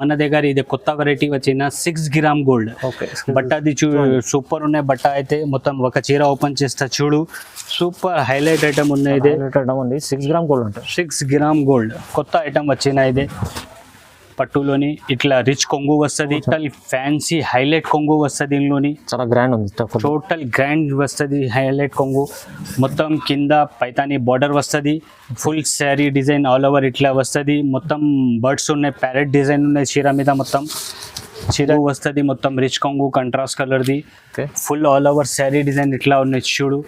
మన దగ్గర ఇది కొత్త వెరైటీ వచ్చిన 6 గ్రామ్ గోల్డ్. బట్టది సూపర్ ఉన్నాయి. బట్ట అయితే మొత్తం ఒక చీర ఓపెన్ చేస్తా చూడు, సూపర్ హైలైట్ ఐటమ్ ఉన్నాయి. ఇది 6 గ్రామ్ గోల్డ్ అంటే 6 గ్రామ్ గోల్డ్ కొత్త ఐటమ్ వచ్చిన. ఇది పట్టులోని ఇట్లా రిచ్ కొంగు వస్తుంది, ఫ్యాన్సీ హైలైట్ కొంగు వస్తుంది. దీనిలోని చాలా గ్రాండ్ ఉంది, టోటల్ గ్రాండ్ వస్తుంది. హైలైట్ కొంగు మొత్తం కింద పైతాని బార్డర్ వస్తుంది. Full sari design all over ఇట్లా వస్తుంది. మొత్తం బర్డ్స్ ఉన్నాయి, ప్యారెట్ డిజైన్ ఉన్నాయి చీర మీద. మొత్తం చీర వస్తుంది మొత్తం రిచ్ కొంగు కంట్రాస్ట్ కలర్ది. Full all over sari design ఇట్లా ఉన్నాయి చూడు.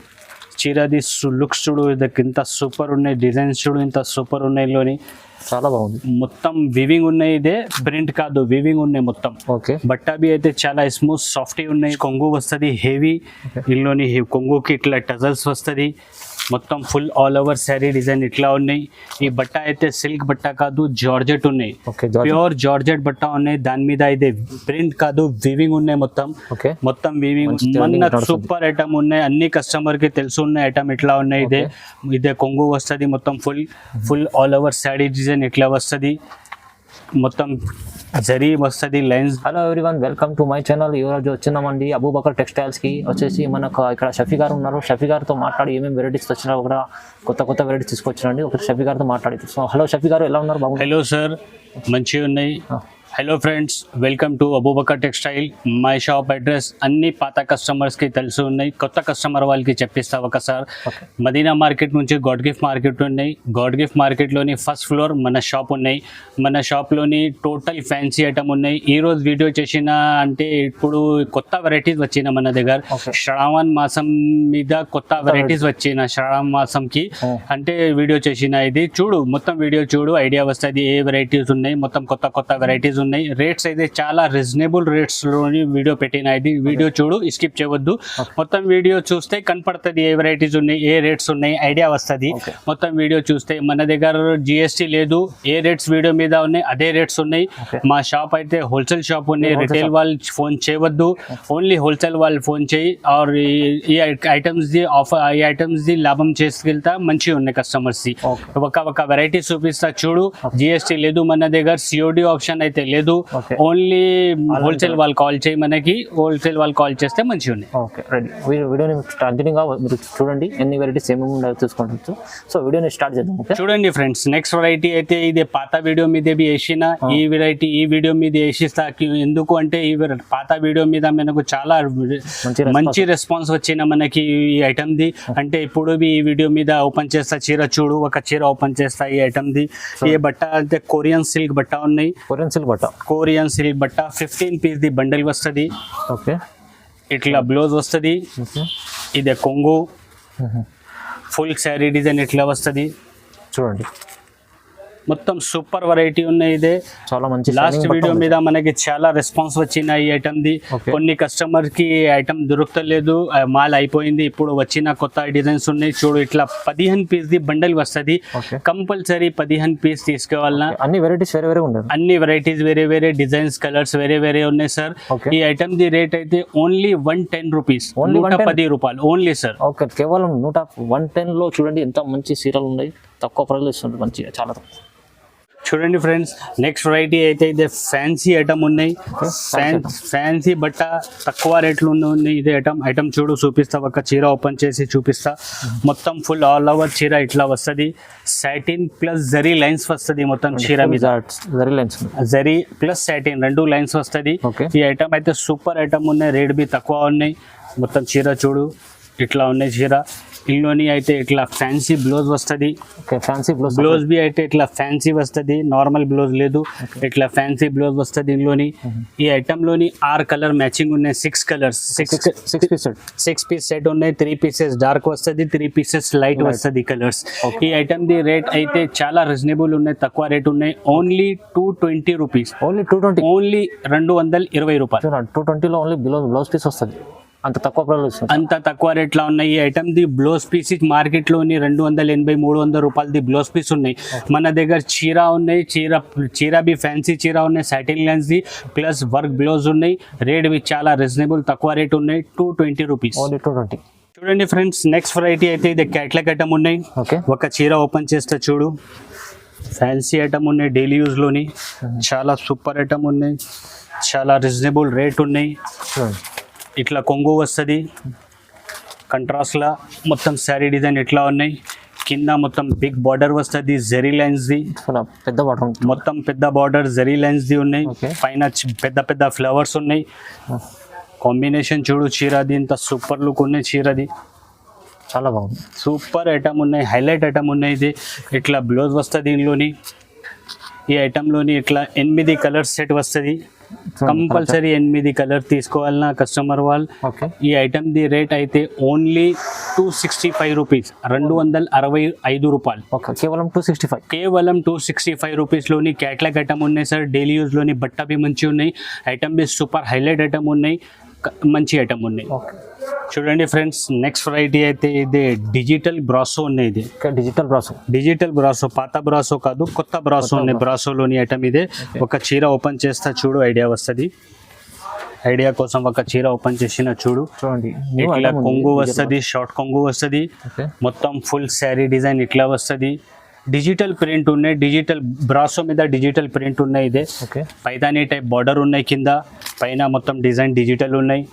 చీరది లుక్స్ చూడు, ఇంత సూపర్ ఉన్నాయి. డిజైన్స్ చూడు ఇంత సూపర్ ఉన్నాయి. లోని చాలా బాగుంది. మొత్తం వివింగ్ ఉన్నాయి. ఇదే ప్రింట్ కాదు, వివింగ్ ఉన్నాయి మొత్తం. ఓకే, బట్టాబి అయితే చాలా స్మూత్ సాఫ్ట్ ఉన్నాయి. కొంగు వస్తుంది హెవీ. ఇందులోని కొంగుకి ఇట్లా టజల్స్ వస్తుంది. మొత్తం full all over sari design ఇట్లా ఉన్నాయి. ఈ బట్ట అయితే సిల్క్ బట్ట కాదు, జార్జెట్ ఉన్నాయి. ప్యూర్ జార్జెట్ బట్ట ఉన్నాయి. దాని మీద ఇదే ప్రింట్ కాదు, వివింగ్ ఉన్నాయి మొత్తం. మొత్తం వివింగ్ మన సూపర్ ఐటమ్ ఉన్నాయి. అన్ని కస్టమర్ కి తెలుసు ఉన్నాయి ఐటమ్ ఇట్లా ఉన్నాయి. ఇదే కొంగు వస్తుంది మొత్తం full all over sari design ఇట్లా వస్తుంది. మొత్తం జరీ వస్తుంది lines. Hello everyone, welcome to my channel. ఈ రోజు వచ్చినామండి అబూబకర్ టెక్స్టైల్స్ కి. వచ్చేసి మనకు ఇక్కడ షఫీ గారు ఉన్నారు. షఫీ గారితో మాట్లాడి ఏమేమి వెరైటీస్ వచ్చినా కూడా కొత్త వెరైటీస్ తీసుకొచ్చినండి. ఒకటి షఫీ గారితో మాట్లాడి. సో హలో షఫీ గారు, ఎలా ఉన్నారు? బాగుంది. హలో సార్, మంచిగా ఉన్నాయి. Hello friends, welcome to Abu Bakr textile. My shop address అన్ని పాత కస్టమర్స్కి తెలిసి ఉన్నాయి. కొత్త కస్టమర్ వాళ్ళకి చెప్పిస్తా ఒకసారి. మదీనా మార్కెట్ నుంచి గాడ్ గిఫ్ట్ మార్కెట్ ఉన్నాయి. గాడ్ గిఫ్ట్ మార్కెట్లోని ఫస్ట్ ఫ్లోర్ మన షాప్ ఉన్నాయి. మన షాప్లోని టోటల్ ఫ్యాన్సీ ఐటమ్ ఉన్నాయి. ఈరోజు వీడియో చేసిన అంటే ఇప్పుడు కొత్త వెరైటీస్ వచ్చిన మన దగ్గర. శ్రావణ్ మాసం మీద కొత్త వెరైటీస్ వచ్చిన శ్రావణ మాసంకి అంటే వీడియో చేసిన. ఇది చూడు, మొత్తం వీడియో చూడు, ఐడియా వస్తుంది ఏ వెరైటీస్ ఉన్నాయి. మొత్తం కొత్త వెరైటీస్ ఉన్నాయి. రేట్స్ అయితే చాలా రీజనబుల్ రేట్స్ లోని వీడియో పెట్టిన. ఇది వీడియో చూడు, స్కిప్ చేయవద్దు. మొత్తం వీడియో చూస్తే కనపడుతుంది ఏ వెరైటీస్ ఉన్నాయి, ఏ రేట్స్ ఉన్నాయి, ఐడియా వస్తుంది. మొత్తం వీడియో చూస్తే మన దగ్గర జిఎస్టీ లేదు. ఏ రేట్స్ వీడియో మీద ఉన్నాయి అదే రేట్స్ ఉన్నాయి. మా షాప్ అయితే హోల్సేల్ షాప్ ఉన్నాయి. రిటైల్ వాళ్ళు ఫోన్ చేయవద్దు, ఓన్లీ హోల్సేల్ వాళ్ళు ఫోన్ చేయి. ఆర్ ఈ ఐటమ్స్ ది ఆఫర్, ఈ ఐటమ్స్ ది లాభం చేసుకెళ్తా మంచిగా ఉన్నాయి కస్టమర్స్ ది. ఒక వెరైటీ చూపిస్తా చూడు. జిఎస్టీ లేదు మన దగ్గర, సిఓడి ఆప్షన్ అయితే లేదు. ఓన్లీ హోల్సేల్ వాళ్ళు కాల్ చేయి, మనకి హోల్సేల్ వాళ్ళు కాల్ చేస్తే మంచిగా ఉన్నాయి. Okay, ready. వీడియోని కంటిన్యూగా మీరు చూడండి, ఎన్ని వెరైటీస్ ఏమేమి చూసుకోవచ్చు. సో వీడియోని స్టార్ట్ చేద్దాం. చూడండి ఫ్రెండ్స్, నెక్స్ట్ వెరైటీ అయితే ఇది పాత వీడియో మీద వేసిన. ఈ వెరైటీ ఈ వీడియో మీద వేసిస్తా. ఎందుకు అంటే ఈ పాత వీడియో మీద మనకు చాలా మంచి రెస్పాన్స్ వచ్చిన మనకి ఈ ఐటమ్ ది. అంటే ఇప్పుడు ఈ వీడియో మీద ఓపెన్ చేస్తా చీర చూడు, ఒక చీర ఓపెన్ చేస్తా ఈ ఐటమ్ ది. ఈ బట్ట అంటే కొరియన్ సిల్క్ బట్ట ఉన్నాయి. కొరియన్ సిల్క్ బట్ట 15 పీస్ ది బండల్ వస్తుంది. ఓకే, ఇట్లా బ్లౌజ్ వస్తుంది. ఇదే కొంగు, ఫుల్ శారీ డిజైన్ ఇట్లా వస్తుంది చూడండి. మొత్తం సూపర్ వెరైటీ ఉన్నాయి. ఇదే చాలా మంచి. లాస్ట్ వీడియో మీద మనకి చాలా రెస్పాన్స్ వచ్చిన ఈ ఐటమ్ ది. కొన్ని కస్టమర్ కి ఐటమ్ దొరకలేదు, మాల్ అయిపోయింది. ఇప్పుడు వచ్చిన కొత్త డిజైన్స్ ఉన్నాయి చూడు. ఇట్లా 15 పీస్ ది బండల్ వస్తుంది. కంపల్సరీ 15 పీస్ తీసుకోవాలన్నా. అన్ని వెరైటీస్ వేరే ఉన్నాయి. అన్ని వెరైటీస్ వేరే డిజైన్స్, కలర్స్ వేరే ఉన్నాయి సార్. ఈ ఐటమ్ ది రేట్ అయితే ఓన్లీ 110 రూపీస్, 110 రూపాయలు ఓన్లీ సార్. ఓకే, కేవలం 110 లో చూడండి ఎంత మంచి సీరలు ఉన్నాయి. తక్కువ ప్రైస్లో ఇస్తుంది, మంచిగా చాలా తక్కువ. చూడండి ఫ్రెండ్స్, నెక్స్ట్ వెరైటీ అయితే ఇదే ఫ్యాన్సీ ఐటమ్ ఉన్నాయి. ఫ్యాన్సీ బట్ట తక్కువ రేట్లు ఉన్నాయి. ఇదే ఐటమ్ చూడు, చూపిస్తా. ఒక చీర ఓపెన్ చేసి చూపిస్తా. మొత్తం ఫుల్ ఆల్ ఓవర్ చీర ఇట్లా వస్తుంది. సాటిన్ ప్లస్ జరీ లైన్స్ వస్తుంది మొత్తం చీర మీద. జరీ ప్లస్ సాటిన్ 2 లైన్స్ వస్తుంది. ఈ ఐటమ్ అయితే సూపర్ ఐటమ్ ఉన్నాయి. రేట్ బి తక్కువ ఉన్నాయి. మొత్తం చీర చూడు ఇట్లా ఉన్నాయి చీర. ఇందులోని అయితే ఇట్లా ఫ్యాన్సీ బ్లౌజ్ వస్తుంది. బ్లౌజ్ బి అయితే ఇట్లా ఫ్యాన్సీ వస్తుంది, నార్మల్ బ్లౌజ్ లేదు. ఇట్లా ఫ్యాన్సీ బ్లౌజ్ వస్తుంది ఇందులోని. ఈ ఐటమ్ లోని 6 కలర్ మ్యాచింగ్ ఉన్నాయి. 6 కలర్స్, 6 పీస్ సెట్ ఉన్నాయి. 3 పీసెస్ డార్క్ వస్తుంది, 3 పీసెస్ లైట్ వస్తుంది కలర్స్. ఈ ఐటమ్ ది రేట్ అయితే చాలా రీజనబుల్ ఉన్నాయి, తక్కువ రేట్ ఉన్నాయి. Only 220 rupees. ఓన్లీ 220 రూపాయలు. 220 లో ఓన్లీ బ్లౌజ్ పీస్ వస్తుంది. అంత తక్కువ రేట్లో ఉన్నాయి. ఈ ఐటమ్ ది బ్లౌజ్ పీస్ మార్కెట్లోని 280, 300 రూపాయలది బ్లౌజ్ పీస్ ఉన్నాయి. మన దగ్గర చీర ఉన్నాయి. చీర బి ఫ్యాన్సీ చీర ఉన్నాయి. Satin lines the plus work blouse ఉన్నాయి. రేట్ బి చాలా రీజనబుల్, తక్కువ రేట్ ఉన్నాయి. 220 రూపీస్. చూడండి ఫ్రెండ్స్, నెక్స్ట్ వెరైటీ అయితే ఇది క్యాట్లాగ్ ఐటమ్ ఉన్నాయి. ఒక చీర ఓపెన్ చేస్తే చూడు. ఫ్యాన్సీ ఐటమ్ ఉన్నాయి డైలీ యూజ్లోని, చాలా సూపర్ ఐటమ్ ఉన్నాయి, చాలా రీజనబుల్ రేట్ ఉన్నాయి. చూడండి ఇట్లా కొంగు వస్తుంది కంట్రాస్ట్లా, మొత్తం శారీ డిజైన్ ఇట్లా ఉన్నాయి. కింద మొత్తం బిగ్ బార్డర్ వస్తుంది జెరీ లైన్స్ది, చాలా పెద్ద బాటం ఉంటుంది. మొత్తం పెద్ద బార్డర్ జెరీ లైన్స్ది ఉన్నాయి. Okay. పైన పెద్ద పెద్ద ఫ్లవర్స్ ఉన్నాయి. కాంబినేషన్ చూడు చీరది, ఇంత సూపర్ లుక్ ఉన్నాయి చీరది, చాలా బాగుంది. సూపర్ ఐటమ్ ఉన్నాయి, హైలైట్ ఐటమ్ ఉన్నాయి. ఇది ఇట్లా బ్లౌజ్ వస్తుంది దీనిలోని. ఈ ఐటెంలోని ఇట్లా 8 కలర్స్ సెట్ వస్తుంది. కంపల్సరీ 8 కలర్ తీసుకోవాలన్నా కస్టమర్ వాళ్ళు. ఓకే ఈ ఐటమ్ ది రేట్ అయితే ఓన్లీ 265 రూపీస్, 265 రూపాయలు. ఓకే కేవలం 265. కేవలం 265 రూపీస్లోని క్యాట్లాగ్ ఐటమ్ ఉన్నాయి సార్. డైలీ యూజ్లోని బట్ట బి మంచి ఉన్నాయి, item be super highlight item ఉన్నాయి, మంచి ఐటమ్ ఉన్నాయి. ఓకే చూడండి ఫ్రెండ్స్, నెక్స్ట్ వెరైటీ అయితే ఇది డిజిటల్ బ్రాసో ఉన్నాయి. ఇది డిజిటల్ బ్రాసో, డిజిటల్ బ్రాసో, పాత బ్రాసో కాదు, కొత్త బ్రాసో ఉన్నాయి. బ్రాసోలోని ఐటమ్ ఇదే. ఒక చీర ఓపెన్ చేస్తా చూడు, ఐడియా వస్తుంది. ఐడియా కోసం ఒక చీర ఓపెన్ చేసిన చూడు. చూడండి ఇట్లా కొంగు వస్తుంది, షార్ట్ కొంగు వస్తుంది, ఓకే మొత్తం ఫుల్ శారీ డిజైన్ ఇట్లా వస్తుంది. డిజిటల్ ప్రింట్ ఉన్నాయి, డిజిటల్ బ్రాసో మీద డిజిటల్ ప్రింట్ ఉన్నాయి. ఇదే ఓకే పైదాని టైప్ బార్డర్ ఉన్నాయి, కింద పైన మొత్తం డిజైన్ డిజిటల్ ఉన్నాయి.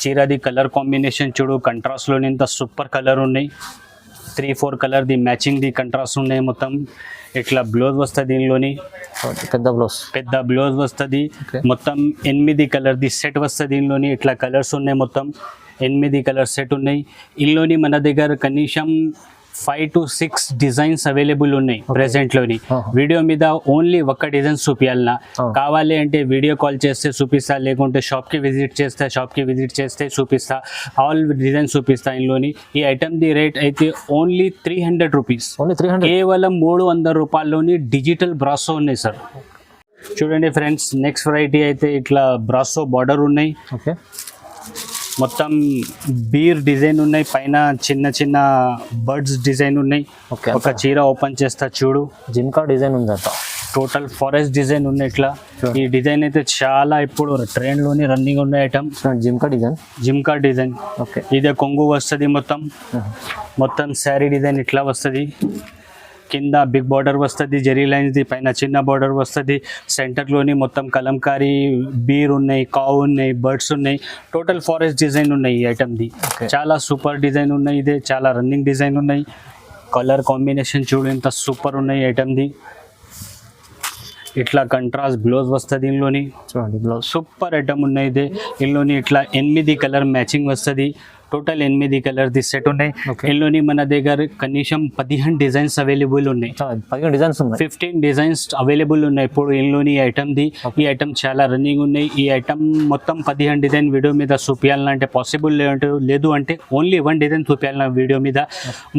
చీరది కలర్ కాంబినేషన్ చూడు, కంట్రాస్ట్లోని ఇంత సూపర్ కలర్ ఉన్నాయి. 3-4 కలర్ది మ్యాచింగ్ది కంట్రాస్ట్ ఉన్నాయి మొత్తం. ఇట్లా బ్లౌజ్ వస్తుంది దీనిలోని, పెద్ద బ్లౌజ్, పెద్ద బ్లౌజ్ వస్తుంది. Okay. మొత్తం 8 కలర్ది సెట్ వస్తుంది దీనిలోని. ఇట్లా కలర్స్ ఉన్నాయి, మొత్తం 8 కలర్ సెట్ ఉన్నాయి. ఇందులోని మన దగ్గర కనీసం 5 to 6 డిజైన్స్ అవైలబుల్ ఉన్నాయి ప్రెసెంట్లోని. వీడియో మీద ఓన్లీ ఒక్క డిజైన్ చూపించాలన్నా, కావాలి అంటే వీడియో కాల్ చేస్తే చూపిస్తా, లేకుంటే షాప్కి విజిట్ చేస్తే చూపిస్తా, ఆల్ డిజైన్ చూపిస్తా ఇందులోని. ఈ ఐటమ్ ది రేట్ అయితే ఓన్లీ 300 రూపీస్, ఓన్లీ 300. కేవలం 300 రూపాయల్లోని డిజిటల్ బ్రాసో ఉన్నాయి సార్. చూడండి ఫ్రెండ్స్, నెక్స్ట్ వెరైటీ అయితే ఇట్లా బ్రాసో బార్డర్ ఉన్నాయి, ఓకే మొత్తం బీర్ డిజైన్ ఉన్నాయి, పైన చిన్న చిన్న బర్డ్స్ డిజైన్ ఉన్నాయి. ఓకే ఒక చీర ఓపెన్ చేస్తా చూడు, జిమ్కా డిజైన్ ఉందంట. టోటల్ ఫారెస్ట్ డిజైన్ ఉన్నాయి. ఇట్లా ఈ డిజైన్ అయితే చాలా ఇప్పుడు ట్రెండ్లోని రన్నింగ్ ఉన్న ఐటమ్, జిమ్కా డిజైన్, జిమ్కా డిజైన్. ఓకే ఇదే కొంగు వస్తుంది, మొత్తం శారీ డిజైన్ ఇట్లా వస్తుంది. కింద బిగ్ బార్డర్ వస్తుంది జెరీ లైన్స్ది, పైన చిన్న బార్డర్ వస్తుంది. సెంటర్లోని మొత్తం కలంకారీ బీర్ ఉన్నాయి, కావు ఉన్నాయి, బర్డ్స్ ఉన్నాయి, టోటల్ ఫారెస్ట్ డిజైన్ ఉన్నాయి ఈ ఐటమ్ది. చాలా సూపర్ డిజైన్ ఉన్నాయి, ఇదే చాలా రన్నింగ్ డిజైన్ ఉన్నాయి. కలర్ కాంబినేషన్ చూడు ఎంత సూపర్ ఉన్నాయి ఐటమ్ది. ఇట్లా కంట్రాస్ట్ బ్లౌజ్ వస్తుంది ఇందులోని. చూడండి బ్లౌజ్ సూపర్ ఐటమ్ ఉన్నాయి. ఇదే ఇందులోని ఇట్లా 8 కలర్ మ్యాచింగ్ వస్తుంది. టోటల్ 8 కలర్ది సెట్ ఉన్నాయి. ఇందులోని మన దగ్గర కనీసం 15 డిజైన్స్ అవైలబుల్ ఉన్నాయి, 15 డిజైన్స్ ఉన్నాయి, 15 డిజైన్స్ అవైలబుల్ ఉన్నాయి ఇప్పుడు ఇందులోని ఈ ఐటమ్ది. ఈ ఐటమ్ చాలా రన్నింగ్ ఉన్నాయి. ఈ ఐటమ్ మొత్తం 15 డిజైన్ వీడియో మీద చూపించాలంటే పాసిబుల్ లేదు, అంటే ఓన్లీ 1 డిజైన్ చూపించాలన్న వీడియో మీద.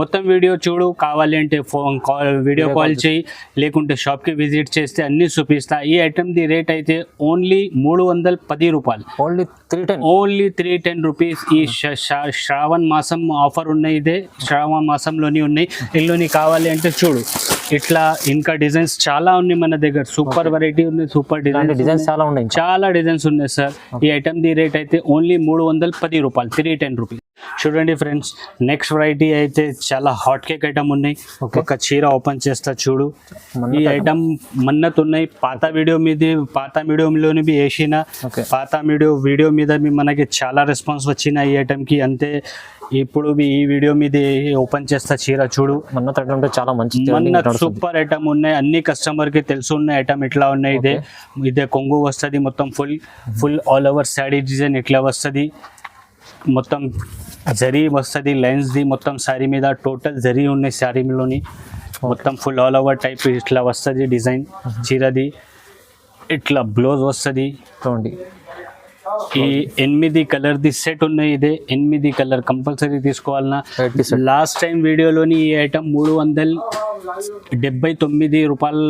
మొత్తం వీడియో చూడు, కావాలి అంటే ఫోన్ కాల్ వీడియో కాల్ చేయి, లేకుంటే షాప్కి విజిట్ చేస్తే అన్నీ చూపిస్తా. ఈ ఐటమ్ది రేట్ అయితే ఓన్లీ 310 రూపాయలు, ఓన్లీ 310, ఓన్లీ 310 రూపీస్. ఈ శ్రావణ మాసం ఆఫర్ ఉన్నాయి, ఇదే శ్రావణ మాసంలోని ఉన్నాయి. ఇందులోని కావాలి అంటే చూడు, ఇట్లా ఇంకా డిజైన్స్ చాలా ఉన్నాయి మన దగ్గర. సూపర్ వెరైటీ ఉన్నాయి, సూపర్ డిజైన్స్ చాలా ఉన్నాయి, చాలా డిజైన్స్ ఉన్నాయి సార్. ఈ ఐటమ్ ది రేట్ అయితే ఓన్లీ 310 రూపాయలు, 310 రూపీస్. చూడండి ఫ్రెండ్స్, నెక్స్ట్ వెరైటీ అయితే చాలా హాట్ కేక్ ఐటమ్ ఉన్నాయి. ఒక చీర ఓపెన్ చేస్తా చూడు. ఈ ఐటమ్ మన్నత్ ఉన్నాయి. పాత వీడియోలోని వేసిన పాత వీడియో మీద మనకి చాలా రెస్పాన్స్ వచ్చిన ఈ ఐటమ్కి. అంతే ఇప్పుడు ఈ వీడియో మీద ఓపెన్ చేస్తా చీర చూడు. మన్నత్ ఐటమ్ చాలా మంచి, మన్నత్ సూపర్ ఐటమ్ ఉన్నాయి. అన్ని కస్టమర్కి తెలుసు ఉన్న ఐటమ్ ఇట్లా ఉన్నాయి. ఇదే కొంగు వస్తుంది, మొత్తం full all over sari design ఇట్లా వస్తుంది. మొత్తం జరీ వస్తుంది లైన్స్ది, మొత్తం శారీ మీద టోటల్ జరీ ఉన్నాయి శారీలోని. మొత్తం ఫుల్ ఆల్ ఓవర్ టైప్ ఇట్లా వస్తుంది డిజైన్ చీరది. ఇట్లా బ్లౌజ్ వస్తుంది. చూడండి ఈ 8 కలర్ది సెట్ ఉన్నాయి. ఇదే 8 కలర్ కంపల్సరీ తీసుకోవాలన్నా. లాస్ట్ టైం వీడియోలోని ఈ ఐటమ్ 379 రూపాయలు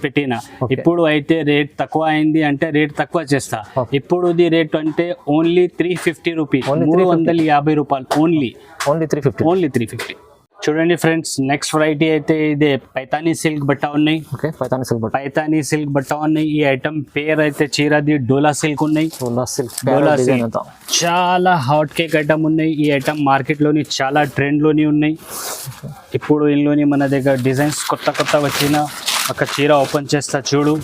పెట్టిన. ఇప్పుడు అయితే రేట్ తక్కువ అయింది, అంటే రేట్ తక్కువ చేస్తా. ఇప్పుడు రేట్ అంటే ఓన్లీ 350 రూపీస్, 350 రూపాయలు, ఓన్లీ 350. ఓన్లీ 350. చూడండి ఫ్రెండ్స్, నెక్స్ట్ వెరైటీ అయితే ఇదే పైతానీ సిల్క్ బట్ట ఉన్నాయి. ఓకే, పైతాని సిల్క్ బట్ట, పైతానీ సిల్క్ బట్ట ఉన్నాయి. ఈ ఐటమ్ పేరు అయితే చీరది డోలా సిల్క్ ఉన్నాయి. డోలా సిల్క్ అంతా చాలా హాట్ కేక్ ఐటమ్ ఉన్నాయి. ఈ ఐటమ్ మార్కెట్లోని చాలా ట్రెండ్లోని ఉన్నాయి. ఇప్పుడు ఇందులోని మన దగ్గర డిజైన్స్ కొత్త కొత్త వచ్చిన ఒక చీర ఓపెన్ చేస్తా చూడు.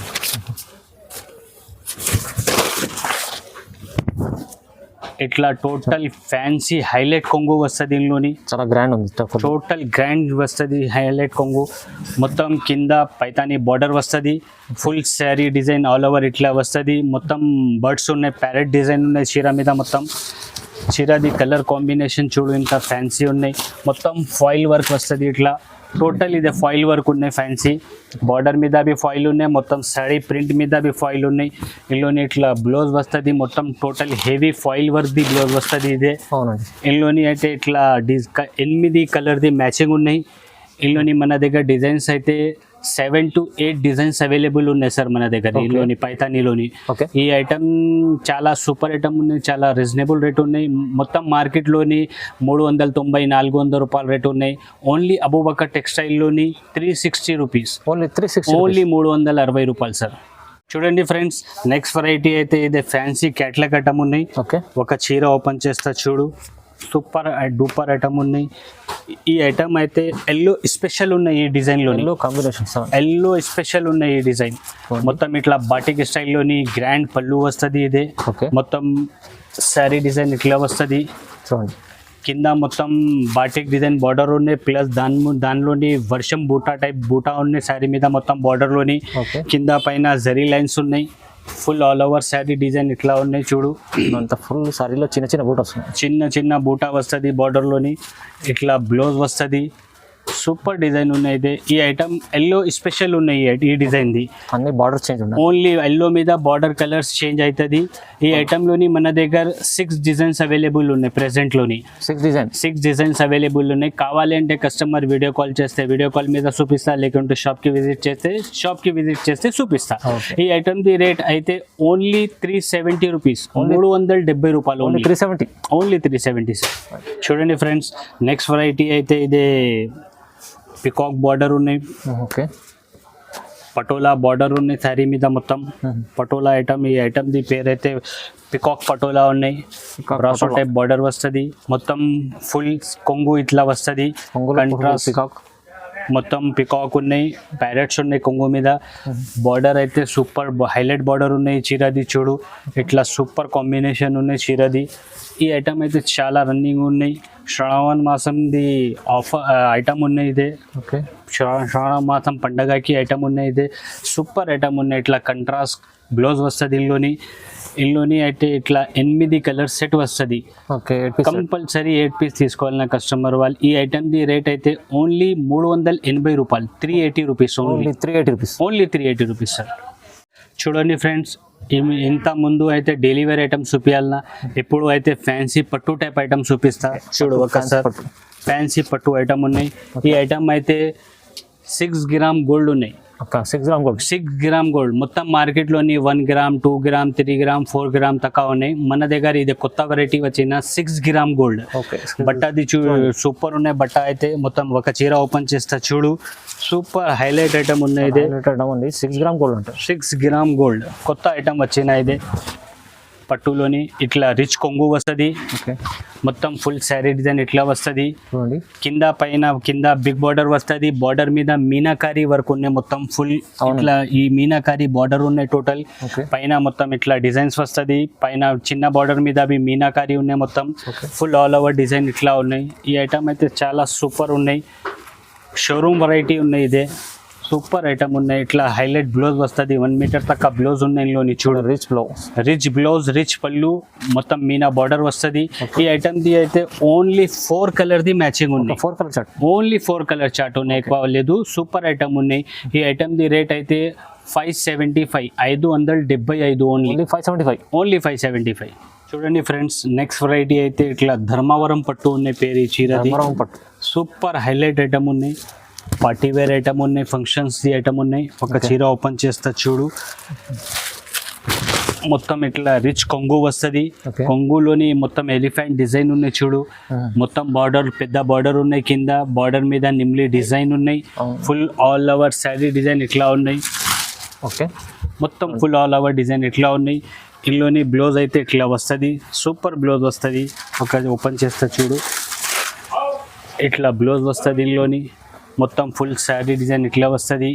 ఇట్లా టోటల్ ఫ్యాన్సీ హైలైట్ కొంగు వస్తుంది. ఇందులోని చాలా గ్రాండ్ ఉంది, టోటల్ గ్రాండ్ వస్తుంది. హైలైట్ కొంగు మొత్తం కింద పైతాని బార్డర్ వస్తుంది. Full sari design all over ఇట్లా వస్తుంది. మొత్తం బర్డ్స్ ఉన్నాయి, ప్యారెట్ డిజైన్ ఉన్నాయి చీర మీద. మొత్తం చీరది కలర్ కాంబినేషన్ చూడు, ఇంకా ఫ్యాన్సీ ఉన్నాయి. మొత్తం ఫాయిల్ వర్క్ వస్తుంది. ఇట్లా టోటల్ ఇదే ఫాయిల్ వర్క్ ఉన్నాయి. ఫ్యాన్సీ బార్డర్ మీద బి ఫాయిల్ ఉన్నాయి. మొత్తం సారీ ప్రింట్ మీద బి ఫాయిల్ ఉన్నాయి. ఇందులోని ఇట్లా బ్లౌజ్ వస్తుంది. మొత్తం total heavy foil work the blouse వస్తుంది. ఇదే అవునండి. ఇందులోని అయితే ఇట్లా 8 కలర్ది మ్యాచింగ్ ఉన్నాయి. ఇందులోని మన దగ్గర డిజైన్స్ అయితే 7 to 8 డిజైన్స్ అవైలబుల్ ఉన్నాయి సార్ మన దగ్గర. ఇందులోని పైతానీలోని ఓకే, ఈ ఐటమ్ చాలా సూపర్ ఐటమ్ ఉన్నాయి. చాలా రీజనబుల్ రేట్ ఉన్నాయి. మొత్తం మార్కెట్లోని 390 400 రూపాయల రేట్ ఉన్నాయి. ఓన్లీ అబూబకర్ టెక్స్టైల్లోని 360 రూపీస్, ఓన్లీ 360, ఓన్లీ 360 రూపాయలు సార్. చూడండి ఫ్రెండ్స్, నెక్స్ట్ వెరైటీ అయితే ఇదే ఫ్యాన్సీ క్యాట్లాగ్ ఐటమ్ ఉన్నాయి. ఓకే, ఒక చీర ఓపెన్ చేస్తా చూడు, సూపర్ డూపర్ ఐటమ్ ఉన్నాయి. ఈ ఐటమ్ అయితే ఎల్లో స్పెషల్ ఉన్నాయి. ఈ డిజైన్లోని ఎల్లో కాంబినేషన్, ఎల్లో స్పెషల్ ఉన్నాయి. ఈ డిజైన్ మొత్తం ఇట్లా బాటిక్ స్టైల్లోని గ్రాండ్ పళ్ళు వస్తుంది. ఇదే ఓకే, మొత్తం శారీ డిజైన్ ఇట్లా వస్తుంది. చూడండి కింద మొత్తం బాటిక్ డిజైన్ బార్డర్ ఉన్నాయి. ప్లస్ దానిలోని వర్షం బూటా టైప్ బూటా ఉన్నాయి శారీ మీద. మొత్తం బార్డర్లోని ఓకే, కింద పైన జరీ లైన్స్ ఉన్నాయి. Full all over sari design ఇట్లా ఉన్నాయి చూడు. అంత ఫుల్ సారీలో చిన్న చిన్న బూట వస్తుంది. చిన్న చిన్న బూటా వస్తుంది బార్డర్లోని. ఇట్లా బ్లౌజ్ వస్తుంది. సూపర్ డిజైన్ ఉన్నాయి. ఇదే ఈ ఐటమ్ ఎల్లో స్పెషల్ ఉన్నాయి. ఈ డిజైన్ది అన్ని బార్డర్ చేంజ్ ఉన్నాయి. ఓన్లీ ఎల్లో మీద బార్డర్ కలర్స్ చేంజ్ అవుతుంది. ఈ ఐటమ్లోని మన దగ్గర 6 డిజైన్స్ అవైలబుల్ ఉన్నాయి. ప్రెసెంట్లోని 6 డిజైన్స్ అవైలబుల్ ఉన్నాయి. కావాలి అంటే కస్టమర్ వీడియో కాల్ చేస్తే వీడియో కాల్ మీద చూపిస్తా, లేకుంటే షాప్కి విజిట్ చేస్తే చూపిస్తా. ఈ ఐటమ్ది రేట్ అయితే ఓన్లీ 370 రూపీస్, 370 రూపాయలు. Only 370, only 370 sir. చూడండి ఫ్రెండ్స్, నెక్స్ట్ వెరైటీ అయితే ఇదే పికాక్ బార్డర్ ఉన్నాయి. ఓకే, పటోలా బార్డర్ ఉన్నాయి శారీ మీద. మొత్తం పటోలా ఐటమ్. ఈ ఐటమ్ది పేరు అయితే పికాక్ పటోలా ఉన్నాయి. బ్రాసో టైప్ బార్డర్ వస్తుంది. మొత్తం ఫుల్ కొంగు ఇట్లా వస్తుంది. కంట్రాస్ట్ పికాక్, మొత్తం పికాక్ ఉన్నాయి, ప్యారెట్స్ ఉన్నాయి కొంగు మీద. బార్డర్ అయితే సూపర్ హైలైట్ బార్డర్ ఉన్నాయి. చీరది చూడు, ఇట్లా సూపర్ కాంబినేషన్ ఉన్నాయి చీరది. ఈ ఐటమ్ అయితే చాలా రన్నింగ్ ఉన్నాయి. శ్రావణ మాసంది ఆఫర్ ఐటమ్ ఉన్నాయి. ఇదే ఓకే, శ్రావణ మాసం పండగకి ఐటమ్ ఉన్నాయి. ఇదే సూపర్ ఐటమ్ ఉన్నాయి. ఇట్లా కంట్రాస్ట్ బ్లౌజ్ వస్తుంది. ఇందులోని అయితే ఇట్లా 8 కలర్ సెట్ వస్తుంది. ఓకే, కంపల్సరీ 8 పీస్ తీసుకోవాలన్న కస్టమర్ వాళ్ళు. ఈ ఐటమ్ది రేట్ అయితే ఓన్లీ 380 రూపాయలు, 380 rupees. Only 380 rupees, only 380 rupees sir. చూడండి ఫ్రెండ్స్, ఇంత ముందు అయితే డైలీ వేర్ ఐటమ్స్ చూపించాలన్నా, ఇప్పుడు అయితే ఫ్యాన్సీ పట్టు టైప్ ఐటమ్స్ చూపిస్తా చూడు. ఒకసారి ఫ్యాన్సీ పట్టు ఐటమ్ ఉన్నాయి. ఈ ఐటమ్ అయితే 6 గ్రామ్ గోల్డ్ ఉన్నాయి. 6 గ్రామ్ గోల్డ్, 6 గ్రామ్ గోల్డ్. మొత్తం మార్కెట్లోని 1 గ్రామ్, 2 గ్రామ్, 3 గ్రామ్, 4 గ్రామ్ తక్కువ ఉన్నాయి. మన దగ్గర ఇది కొత్త వెరైటీ వచ్చిన 6 గ్రామ్ గోల్డ్. ఓకే, బట్ట అది సూపర్ ఉన్నాయి. బట్ట అయితే మొత్తం ఒక చీర ఓపెన్ చేస్తా చూడు, సూపర్ హైలైట్ ఐటమ్ ఉన్నాయి. ఇదే 6 గ్రామ్ గోల్డ్ ఉంటుంది. 6 గ్రామ్ గోల్డ్ కొత్త ఐటమ్ వచ్చిన. ఇదే పట్టులోని ఇట్లా రిచ్ కొంగు వస్తుంది. ఓకే, మొత్తం ఫుల్ శారీ డిజైన్ ఇట్లా వస్తుంది. చూడండి కింద బిగ్ బార్డర్ వస్తుంది. బార్డర్ మీద మీనాకారి వర్క్ ఉన్నాయి. మొత్తం ఫుల్ ఇట్లా ఈ మీనాకారి బార్డర్ ఉన్నాయి టోటల్. ఓకే, పైన మొత్తం ఇట్లా డిజైన్స్ వస్తుంది. పైన చిన్న బార్డర్ మీద అవి మీనాకారి ఉన్నాయి. మొత్తం ఫుల్ ఆల్ ఓవర్ డిజైన్ ఇట్లా ఉన్నాయి. ఈ ఐటమ్ అయితే చాలా సూపర్ ఉన్నాయి. షోరూమ్ వెరైటీ ఉన్నాయి. ఇదే సూపర్ ఐటమ్ ఉన్నాయి. ఇట్లా హైలైట్ బ్లౌజ్ వస్తుంది. 1 మీటర్ తక్కువ బ్లౌజ్ ఉన్నాయి. ఇందులోని చూడు, రిచ్ బ్లౌజ్, రిచ్ పళ్ళు, మొత్తం మీనా బార్డర్ వస్తుంది. ఈ ఐటమ్ది అయితే ఓన్లీ 4 కలర్ది మ్యాచింగ్ ఉన్నాయి. 4 colour chart, only 4 colour chart ఉన్నాయి. ఎక్కువ లేదు. సూపర్ ఐటమ్ ఉన్నాయి. ఈ ఐటమ్ది రేట్ అయితే 575, 575 ఓన్లీ 575, ఓన్లీ 575. చూడండి ఫ్రెండ్స్, నెక్స్ట్ వెరైటీ అయితే ఇట్లా ధర్మవరం పట్టు ఉన్నాయి. పేరు ఈ చీరది. సూపర్ హైలైట్ ఐటమ్ ఉన్నాయి. పార్టీ వేర్ ఐటమ్ ఉన్నాయి. ఫంక్షన్స్ ది ఐటమ్ ఉన్నాయి. ఒక చీర ఓపెన్ చేస్తా చూడు. మొత్తం ఇట్లా రిచ్ కొంగు వస్తుంది. Okay. కొంగులోని మొత్తం ఎలిఫెంట్ డిజైన్ ఉన్నాయి చూడు. మొత్తం బార్డర్ పెద్ద బార్డర్ ఉన్నాయి, కింద బార్డర్ మీద నిమ్లి డిజైన్ ఉన్నాయి. Full all over sari design ఇట్లా ఉన్నాయి. ఓకే, మొత్తం ఫుల్ ఆల్ ఓవర్ డిజైన్ ఇట్లా ఉన్నాయి. ఇందులోని బ్లౌజ్ అయితే ఇట్లా వస్తుంది, సూపర్ బ్లౌజ్ వస్తుంది. ఒక ఓపెన్ చేస్తా చూడు, ఇట్లా బ్లౌజ్ వస్తుంది. ఇందులోని మొత్తం ఫుల్ శారీ డిజైన్ ఇట్లా వస్తుంది.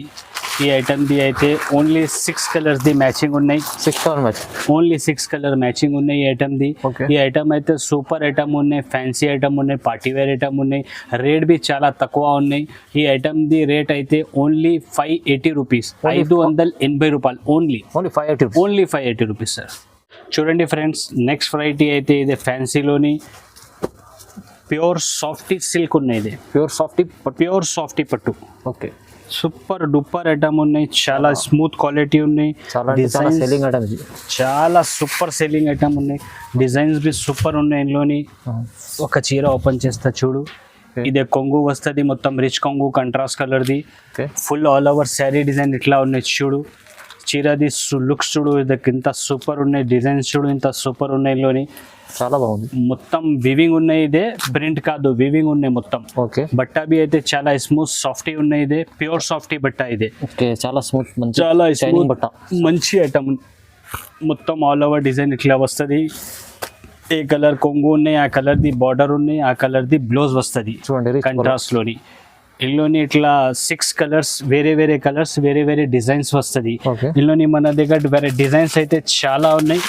ఈ ఐటమ్ది అయితే ఓన్లీ 6 కలర్స్ ది మ్యాచింగ్ ఉన్నాయి. 6 colour match, only 6 colour matching ఉన్నాయి ఈ ఐటమ్ది. Okay. ఈ ఐటమ్ అయితే సూపర్ ఐటమ్ ఉన్నాయి, ఫ్యాన్సీ ఐటమ్ ఉన్నాయి, పార్టీ వేర్ ఐటమ్ ఉన్నాయి. రేట్ బి చాలా తక్కువ ఉన్నాయి. ఈ ఐటమ్ది రేట్ అయితే ఓన్లీ 580 రూపీస్, 580 రూపాయలు only. Only 580. Only 580 rupees sir. చూడండి ఫ్రెండ్స్, నెక్స్ట్ వెరైటీ అయితే ఇది ఫ్యాన్సీలోని ప్యూర్ సాఫ్టీ సిల్క్ ఉన్నాయి. ఇది ప్యూర్ సాఫ్టీ పట్టు. ఓకే, సూపర్ డూపర్ ఐటమ్ ఉన్నాయి, చాలా స్మూత్ క్వాలిటీ ఉన్నాయి. చాలా సెల్లింగ్ ఐటమ్ ఇది. చాలా సూపర్ సెల్లింగ్ ఐటమ్ ఉన్నాయి. డిజైన్స్ బి సూపర్ ఉన్నాయి. ఇందులోని ఒక చీర ఓపెన్ చేస్తా చూడు. ఇదే కొంగు వస్తుంది, మొత్తం రిచ్ కొంగు, కంట్రాస్ట్ కలర్ది. Okay, full all over sari design ఇట్లా ఉన్నాయి చూడు. చీరది లుక్స్ చూడు, ఇదకి ఇంత సూపర్ ఉన్నాయి. డిజైన్స్ చూడు, ఇంత సూపర్ ఉన్నాయి. ఇందులోని చాలా బాగుంది. మొత్తం వివింగ్ ఉన్నాయి. ఇదే ప్రింట్ కాదు, వివింగ్ ఉన్నాయి మొత్తం. ఓకే, బట్ట బి అయితే చాలా స్మూత్ సాఫ్టీ ఉన్నాయి. ఇదే ప్యూర్ సాఫ్టీ బట్ట. ఇదే ఓకే, చాలా స్మూత్, మంచి చాలా షైనింగ్ బట్ట. మంచి ఐటమ్. మొత్తం ఆల్ ఓవర్ డిజైన్ ఇట్లా వస్తుంది. ఏ కలర్ కొంగు ఉన్నాయి, ఆ కలర్ ది బార్డర్ ఉన్నాయి, ఆ కలర్ ది బ్లౌజ్ వస్తుంది చూడండి, కంట్రాస్ట్ లోని. ఇందులోని ఇట్లా 6 కలర్స్, వేరే వేరే కలర్స్, వేరే వేరే డిజైన్స్ వస్తుంది. Okay. ఇందులోని మన దగ్గర వేరే డిజైన్స్ అయితే చాలా ఉన్నాయి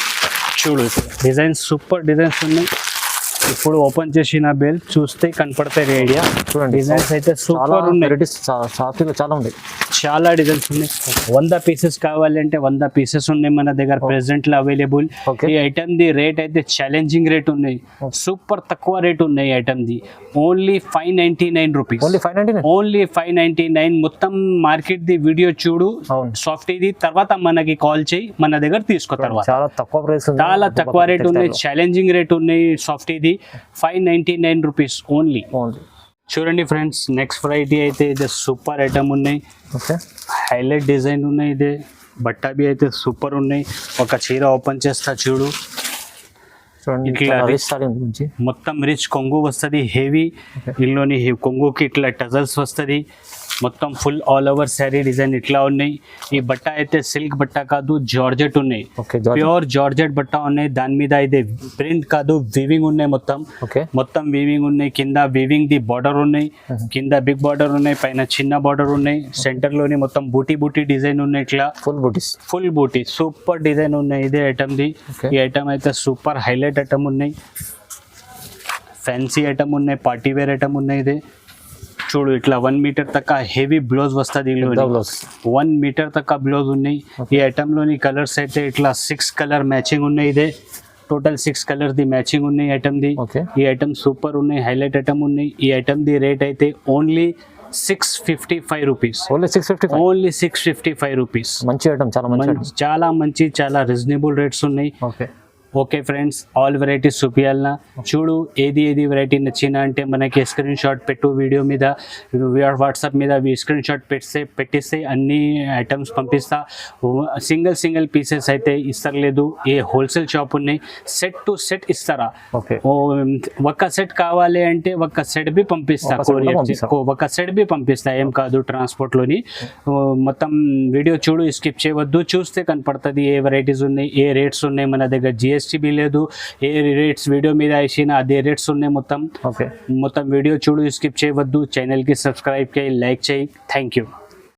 చూడు. డిజైన్స్ సూపర్ డిజైన్స్ ఉన్నాయి. ఇప్పుడు ఓపెన్ చేసిన బెల్ చూస్తే కనపడతాయి ఐడియా. చూడండి, డిజైన్స్ అయితే చాలా సూపర్ ఉన్నాయి. వెరైటీస్ సాఫ్ట్గా చాలా ఉన్నాయి. చాలా డిజైన్స్ ఉన్నాయి. 100 పీసెస్ కావాలంటే 100 పీసెస్ ఉన్నాయి మన దగ్గర ప్రెసెంట్ లో అవైలబుల్. Okay. ఈ ఐటమ్ ది రేట్ అయితే ఛాలెంజింగ్ రేట్ ఉన్నాయి, సూపర్ తక్కువ రేట్ ఉన్నాయి. Item the only 599 rupees. Only 599. Only 599. మొత్తం మార్కెట్ ది వీడియో చూడు, అవును. సాఫ్ట్ ఇది. తర్వాత మనకి కాల్ చేయి, మన దగ్గర తీసుకో. తర్వాత చాలా తక్కువ ప్రైస్ ఉంది. చాలా తక్కువ రేట్ ఉన్నాయి, ఛాలెంజింగ్ రేట్ ఉన్నాయి. సాఫ్ట్ ఇది 599 రూపీస్ ఓన్లీ. చూడండి ఫ్రెండ్స్, నెక్స్ట్ వెరైటీ అయితే ఇది సూపర్ ఐటమ్ ఉన్నాయి. ఓకే, హైలైట్ డిజైన్ ఉన్నాయి. ఇదే బట్ట బి అయితే సూపర్ ఉన్నాయి. ఒక చీర ఓపెన్ చేస్తా చూడు. చూడండి, ఇట్లా చాలా రిచ్ సారీ ఉంది. మొత్తం రిచ్ కొంగు వస్తుంది, హెవీ. ఇందులోని కొంగుకి ఇట్లా టజల్స్ వస్తుంది. మొత్తం full all over sari design ఇట్లా ఉన్నాయి. ఈ బట్ట అయితే సిల్క్ బట్ట కాదు, జార్జెట్ ఉన్నాయి. ఓకే, ప్యూర్ జార్జెట్ బట్ట ఉన్నాయి. దాని మీద ఇది ప్రింట్ కాదు, వివింగ్ ఉన్నాయి. మొత్తం ఓకే, మొత్తం వీవింగ్ ఉన్నాయి. కింద వీవింగ్ ది బార్డర్ ఉన్నాయి, కింద బిగ్ బార్డర్ ఉన్నాయి, పైన చిన్న బార్డర్ ఉన్నాయి. సెంటర్ లోని మొత్తం బూటీ బూటీ డిజైన్ ఉన్నాయి. ఇట్లా ఫుల్ బూటీస్, ఫుల్ బూటీ సూపర్ డిజైన్ ఉన్నాయి. ఇదే ఐటమ్ ది. Okay. ఈ ఐటమ్ అయితే సూపర్ హైలైట్ ఐటమ్ ఉన్నాయి, ఫ్యాన్సీ ఐటమ్ ఉన్నాయి, పార్టీ వేర్ ఐటమ్ ఉన్నాయి. ఇదే చూడు, ఇట్లా 1 మీటర్ తక్క హెవీ బ్లౌజ్ వస్తుంది. 1 మీటర్ తక్క బ్లౌజ్ ఉన్నాయి. ఈ ఐటమ్ లోని కలర్స్ అయితే ఇట్లా 6 కలర్ మ్యాచింగ్ ఉన్నాయి. ఇదే టోటల్ 6 కలర్ ది మ్యాచింగ్ ఉన్నాయి ఐటమ్ ది. ఓకే, ఈ ఐటమ్ సూపర్ ఉన్నాయి, హైలైట్ ఐటమ్ ఉన్నాయి. ఈ ఐటమ్ ది రేట్ అయితే only 655 rupees. Only 655. Only 655 rupees. మంచి ఐటమ్, చాలా మంచి ఐటమ్. చాలా మంచి, చాలా రీజనబుల్ రేట్స్ ఉన్నాయి. Okay, okay friends, all varieties చూపించాలన్నా చూడు. ఏది వెరైటీ నచ్చినా అంటే మనకి స్క్రీన్ షాట్ పెట్టు. వీడియో మీద, వాట్సాప్ మీద స్క్రీన్ షాట్ పెట్టిస్తే అన్ని ఐటమ్స్ పంపిస్తా. సింగిల్ పీసెస్ అయితే ఇస్తలేదు. ఏ హోల్సేల్ షాప్ ఉన్నాయి, సెట్ టు సెట్ ఇస్తారా. ఓకే, ఒక సెట్ కావాలి అంటే ఒక సెట్ బి పంపిస్తా. ఒక సెట్ బి పంపిస్తా, ఏం కాదు. ట్రాన్స్పోర్ట్లోని మొత్తం వీడియో చూడు, స్కిప్ చేయవద్దు. చూస్తే కనపడుతుంది ఏ వెరైటీస్ ఉన్నాయి, ఏ రేట్స్ ఉన్నాయి. మన దగ్గర GST బి లేదు. ఏ రేట్స్ వీడియో మీద వేసినా అదే రేట్స్ ఉన్నాయి మొత్తం. ఓకే, మొత్తం వీడియో చూడు, స్కిప్ చేయవద్దు. ఛానల్కి సబ్స్క్రైబ్ చేయి, లైక్ చేయి. Thank you.